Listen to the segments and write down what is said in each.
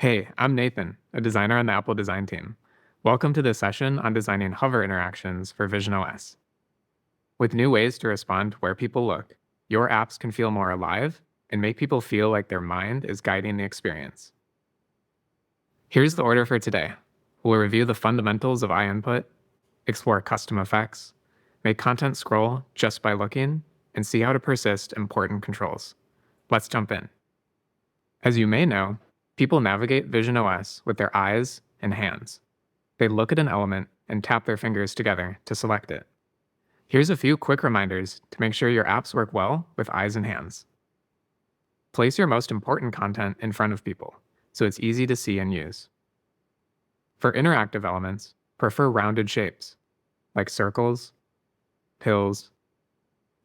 Hey, I'm Nathan, a designer on the Apple design team. Welcome to this session on designing hover interactions for visionOS. With new ways to respond to where people look, your apps can feel more alive and make people feel like their mind is guiding the experience. Here's the order for today. We'll review the fundamentals of eye input, explore custom effects, make content scroll just by looking, and see how to persist important controls. Let's jump in. As you may know, people navigate visionOS with their eyes and hands. They look at an element and tap their fingers together to select it. Here's a few quick reminders to make sure your apps work well with eyes and hands. Place your most important content in front of people, so it's easy to see and use. For interactive elements, prefer rounded shapes, like circles, pills,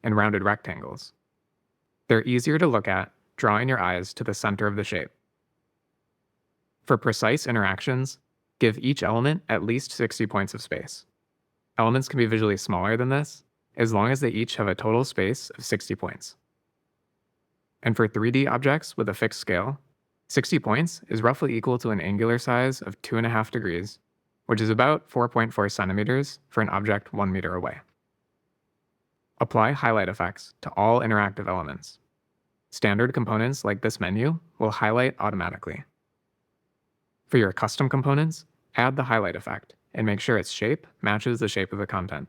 and rounded rectangles. They're easier to look at, drawing your eyes to the center of the shape. For precise interactions, give each element at least 60 points of space. Elements can be visually smaller than this, as long as they each have a total space of 60 points. And for 3D objects with a fixed scale, 60 points is roughly equal to an angular size of 2.5 degrees, which is about 4.4 centimeters for an object 1 meter away. Apply highlight effects to all interactive elements. Standard components like this menu will highlight automatically. For your custom components, add the highlight effect and make sure its shape matches the shape of the content.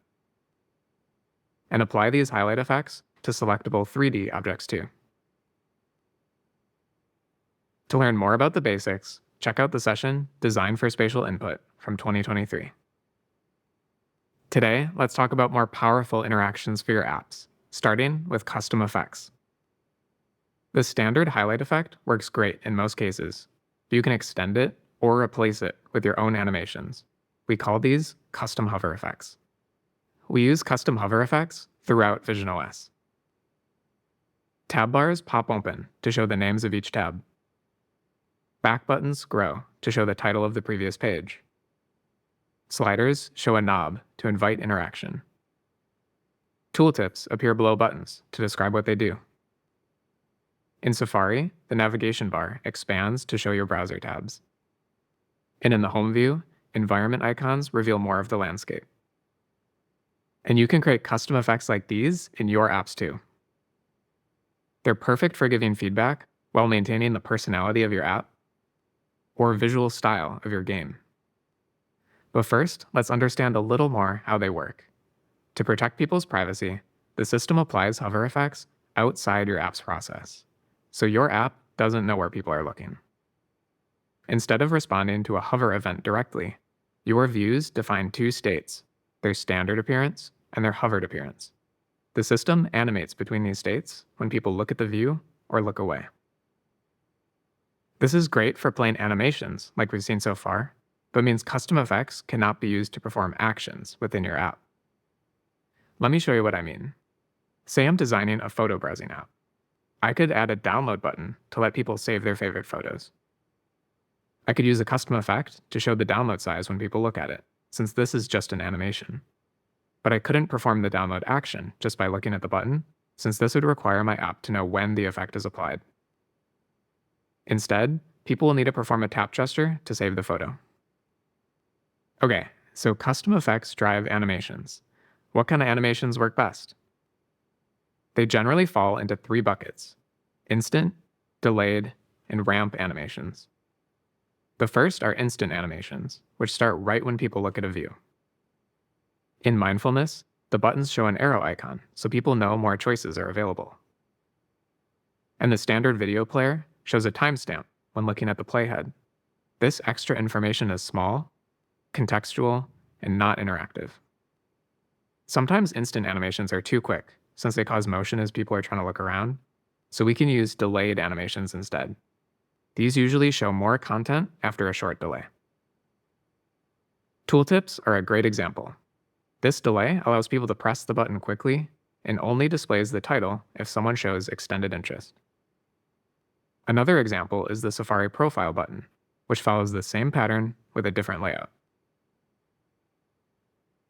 And apply these highlight effects to selectable 3D objects too. To learn more about the basics, check out the session Design for Spatial Input from 2023. Today, let's talk about more powerful interactions for your apps, starting with custom effects. The standard highlight effect works great in most cases, but you can extend it or replace it with your own animations. We call these custom hover effects. We use custom hover effects throughout visionOS. Tab bars pop open to show the names of each tab. Back buttons grow to show the title of the previous page. Sliders show a knob to invite interaction. Tooltips appear below buttons to describe what they do. In Safari, the navigation bar expands to show your browser tabs. And in the home view, environment icons reveal more of the landscape. And you can create custom effects like these in your apps too. They're perfect for giving feedback while maintaining the personality of your app or visual style of your game. But first, let's understand a little more how they work. To protect people's privacy, the system applies hover effects outside your app's process, so your app doesn't know where people are looking. Instead of responding to a hover event directly, your views define two states, their standard appearance and their hovered appearance. The system animates between these states when people look at the view or look away. This is great for plain animations like we've seen so far, but means custom effects cannot be used to perform actions within your app. Let me show you what I mean. Say I'm designing a photo browsing app. I could add a download button to let people save their favorite photos. I could use a custom effect to show the download size when people look at it, since this is just an animation. But I couldn't perform the download action just by looking at the button, since this would require my app to know when the effect is applied. Instead, people will need to perform a tap gesture to save the photo. Okay, so custom effects drive animations. What kind of animations work best? They generally fall into 3 buckets: instant, delayed, and ramp animations. The first are instant animations, which start right when people look at a view. In mindfulness, the buttons show an arrow icon so people know more choices are available. And the standard video player shows a timestamp when looking at the playhead. This extra information is small, contextual, and not interactive. Sometimes instant animations are too quick, since they cause motion as people are trying to look around, so we can use delayed animations instead. These usually show more content after a short delay. Tooltips are a great example. This delay allows people to press the button quickly and only displays the title if someone shows extended interest. Another example is the Safari profile button, which follows the same pattern with a different layout.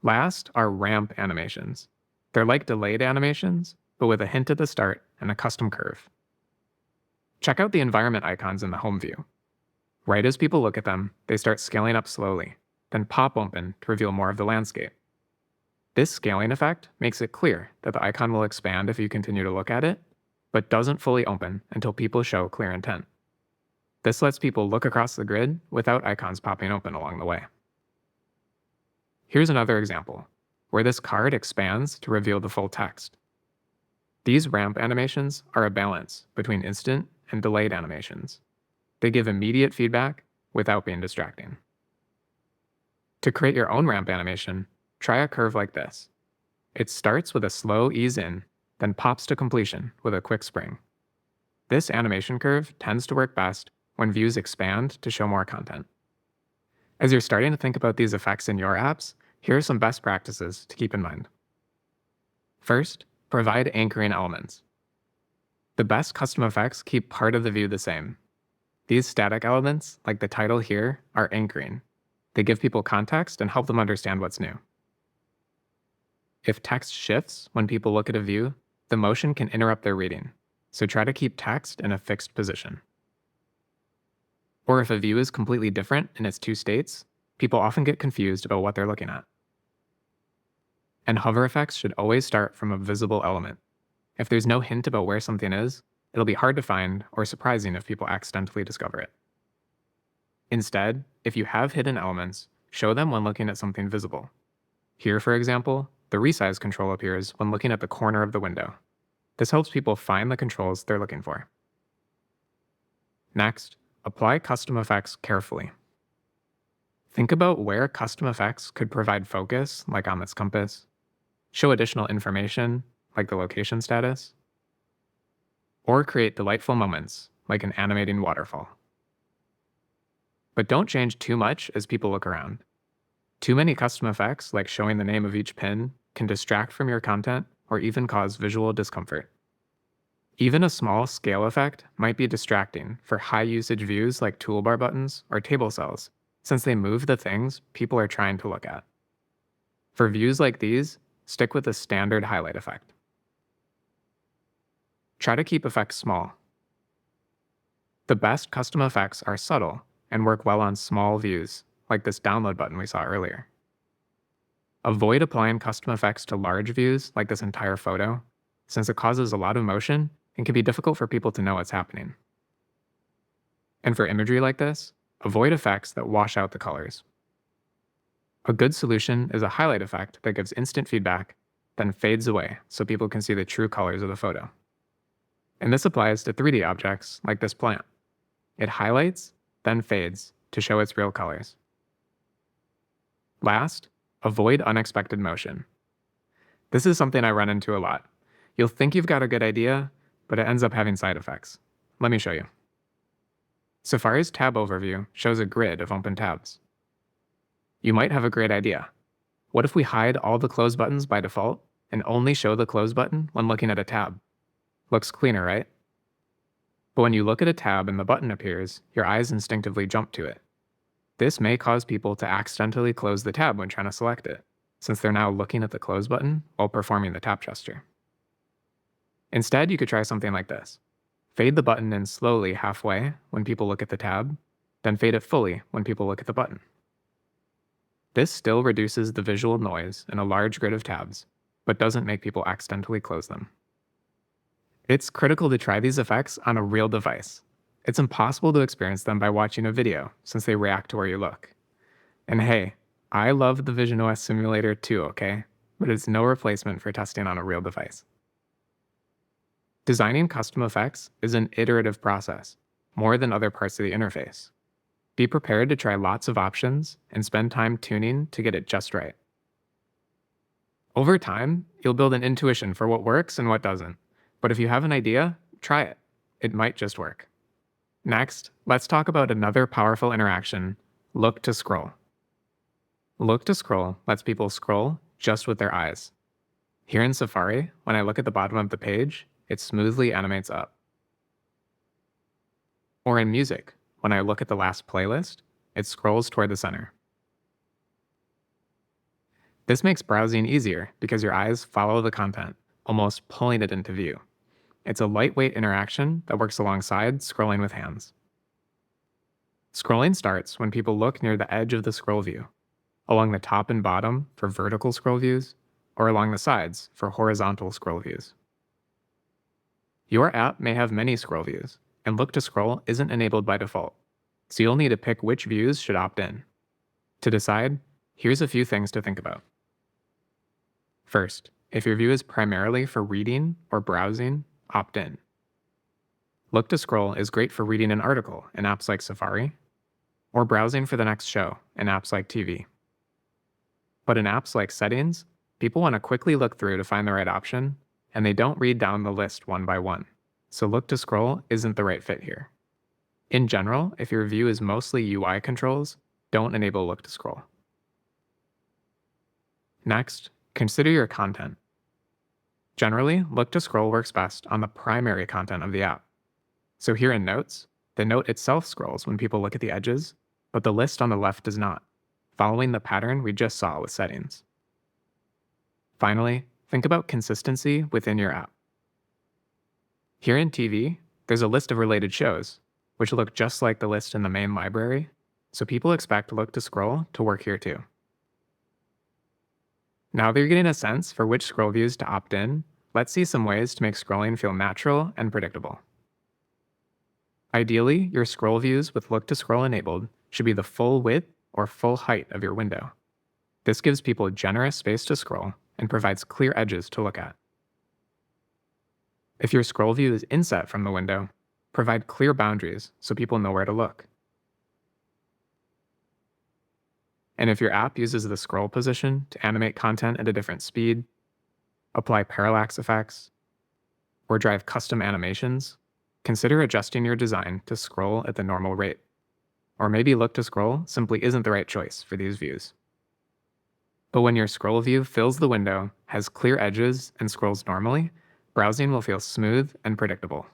Last are ramp animations. They're like delayed animations, but with a hint at the start and a custom curve. Check out the environment icons in the home view. Right as people look at them, they start scaling up slowly, then pop open to reveal more of the landscape. This scaling effect makes it clear that the icon will expand if you continue to look at it, but doesn't fully open until people show clear intent. This lets people look across the grid without icons popping open along the way. Here's another example, where this card expands to reveal the full text. These ramp animations are a balance between instant and delayed animations. They give immediate feedback without being distracting. To create your own ramp animation, try a curve like this. It starts with a slow ease in, then pops to completion with a quick spring. This animation curve tends to work best when views expand to show more content. As you're starting to think about these effects in your apps, here are some best practices to keep in mind. First, provide anchoring elements. The best custom effects keep part of the view the same. These static elements, like the title here, are anchoring. They give people context and help them understand what's new. If text shifts when people look at a view, the motion can interrupt their reading, so try to keep text in a fixed position. Or if a view is completely different in its two states, people often get confused about what they're looking at. And hover effects should always start from a visible element. If there's no hint about where something is, it'll be hard to find or surprising if people accidentally discover it. Instead, if you have hidden elements, show them when looking at something visible. Here, for example, the resize control appears when looking at the corner of the window. This helps people find the controls they're looking for. Next, apply custom effects carefully. Think about where custom effects could provide focus, like on this compass, show additional information, like the location status, or create delightful moments, like an animating waterfall. But don't change too much as people look around. Too many custom effects, like showing the name of each pin, can distract from your content or even cause visual discomfort. Even a small scale effect might be distracting for high-usage views like toolbar buttons or table cells, since they move the things people are trying to look at. For views like these, stick with the standard highlight effect. Try to keep effects small. The best custom effects are subtle and work well on small views, like this download button we saw earlier. Avoid applying custom effects to large views like this entire photo, since it causes a lot of motion and can be difficult for people to know what's happening. And for imagery like this, avoid effects that wash out the colors. A good solution is a highlight effect that gives instant feedback, then fades away so people can see the true colors of the photo. And this applies to 3D objects like this plant. It highlights, then fades to show its real colors. Last, avoid unexpected motion. This is something I run into a lot. You'll think you've got a good idea, but it ends up having side effects. Let me show you. Safari's tab overview shows a grid of open tabs. You might have a great idea. What if we hide all the close buttons by default and only show the close button when looking at a tab? Looks cleaner, right? But when you look at a tab and the button appears, your eyes instinctively jump to it. This may cause people to accidentally close the tab when trying to select it, since they're now looking at the close button while performing the tap gesture. Instead, you could try something like this. Fade the button in slowly halfway when people look at the tab, then fade it fully when people look at the button. This still reduces the visual noise in a large grid of tabs, but doesn't make people accidentally close them. It's critical to try these effects on a real device. It's impossible to experience them by watching a video, since they react to where you look. And hey, I love the visionOS simulator too, okay? But it's no replacement for testing on a real device. Designing custom effects is an iterative process, more than other parts of the interface. Be prepared to try lots of options and spend time tuning to get it just right. Over time, you'll build an intuition for what works and what doesn't. But if you have an idea, try it. It might just work. Next, let's talk about another powerful interaction, look to scroll. Look to scroll lets people scroll just with their eyes. Here in Safari, when I look at the bottom of the page, it smoothly animates up. Or in music, when I look at the last playlist, it scrolls toward the center. This makes browsing easier because your eyes follow the content, almost pulling it into view. It's a lightweight interaction that works alongside scrolling with hands. Scrolling starts when people look near the edge of the scroll view, along the top and bottom for vertical scroll views, or along the sides for horizontal scroll views. Your app may have many scroll views, and Look to Scroll isn't enabled by default, so you'll need to pick which views should opt in. To decide, here's a few things to think about. First, if your view is primarily for reading or browsing, opt in. Look to Scroll is great for reading an article in apps like Safari, or browsing for the next show in apps like TV. But in apps like Settings, people want to quickly look through to find the right option, and they don't read down the list one by one, so Look to Scroll isn't the right fit here. In general, if your view is mostly UI controls, don't enable Look to Scroll. Next, consider your content. Generally, Look to Scroll works best on the primary content of the app. So here in Notes, the note itself scrolls when people look at the edges, but the list on the left does not, following the pattern we just saw with Settings. Finally, think about consistency within your app. Here in TV, there's a list of related shows, which look just like the list in the main library, so people expect Look to Scroll to work here too. Now that you're getting a sense for which scroll views to opt in, let's see some ways to make scrolling feel natural and predictable. Ideally, your scroll views with Look to Scroll enabled should be the full width or full height of your window. This gives people generous space to scroll and provides clear edges to look at. If your scroll view is inset from the window, provide clear boundaries so people know where to look. And if your app uses the scroll position to animate content at a different speed, apply parallax effects, or drive custom animations, consider adjusting your design to scroll at the normal rate. Or maybe Look to Scroll simply isn't the right choice for these views. But when your scroll view fills the window, has clear edges, and scrolls normally, browsing will feel smooth and predictable.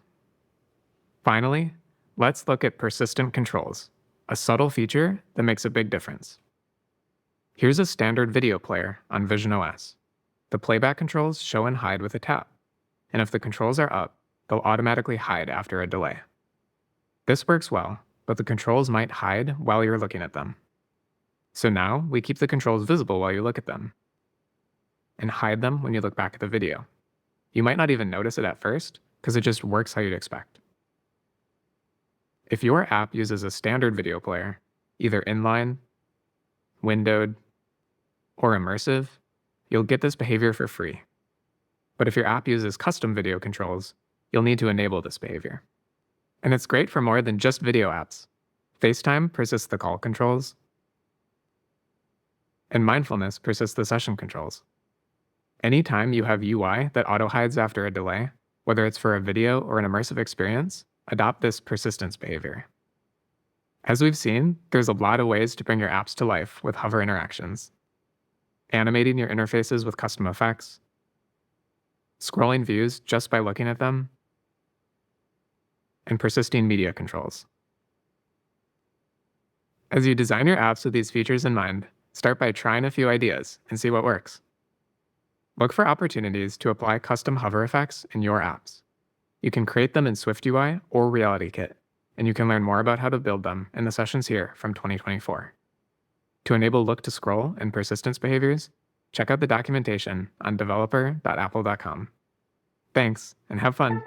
Finally, let's look at persistent controls, a subtle feature that makes a big difference. Here's a standard video player on visionOS. The playback controls show and hide with a tap, and if the controls are up, they'll automatically hide after a delay. This works well, but the controls might hide while you're looking at them. So now we keep the controls visible while you look at them, and hide them when you look back at the video. You might not even notice it at first, because it just works how you'd expect. If your app uses a standard video player, either inline, windowed, or immersive, you'll get this behavior for free. But if your app uses custom video controls, you'll need to enable this behavior. And it's great for more than just video apps. FaceTime persists the call controls, and mindfulness persists the session controls. Anytime you have UI that auto-hides after a delay, whether it's for a video or an immersive experience, adopt this persistence behavior. As we've seen, there's a lot of ways to bring your apps to life with hover interactions. Animating your interfaces with custom effects, scrolling views just by looking at them, and persisting media controls. As you design your apps with these features in mind, start by trying a few ideas and see what works. Look for opportunities to apply custom hover effects in your apps. You can create them in SwiftUI or RealityKit, and you can learn more about how to build them in the sessions here from 2024. To enable Look to Scroll and persistence behaviors, check out the documentation on developer.apple.com. Thanks, and have fun!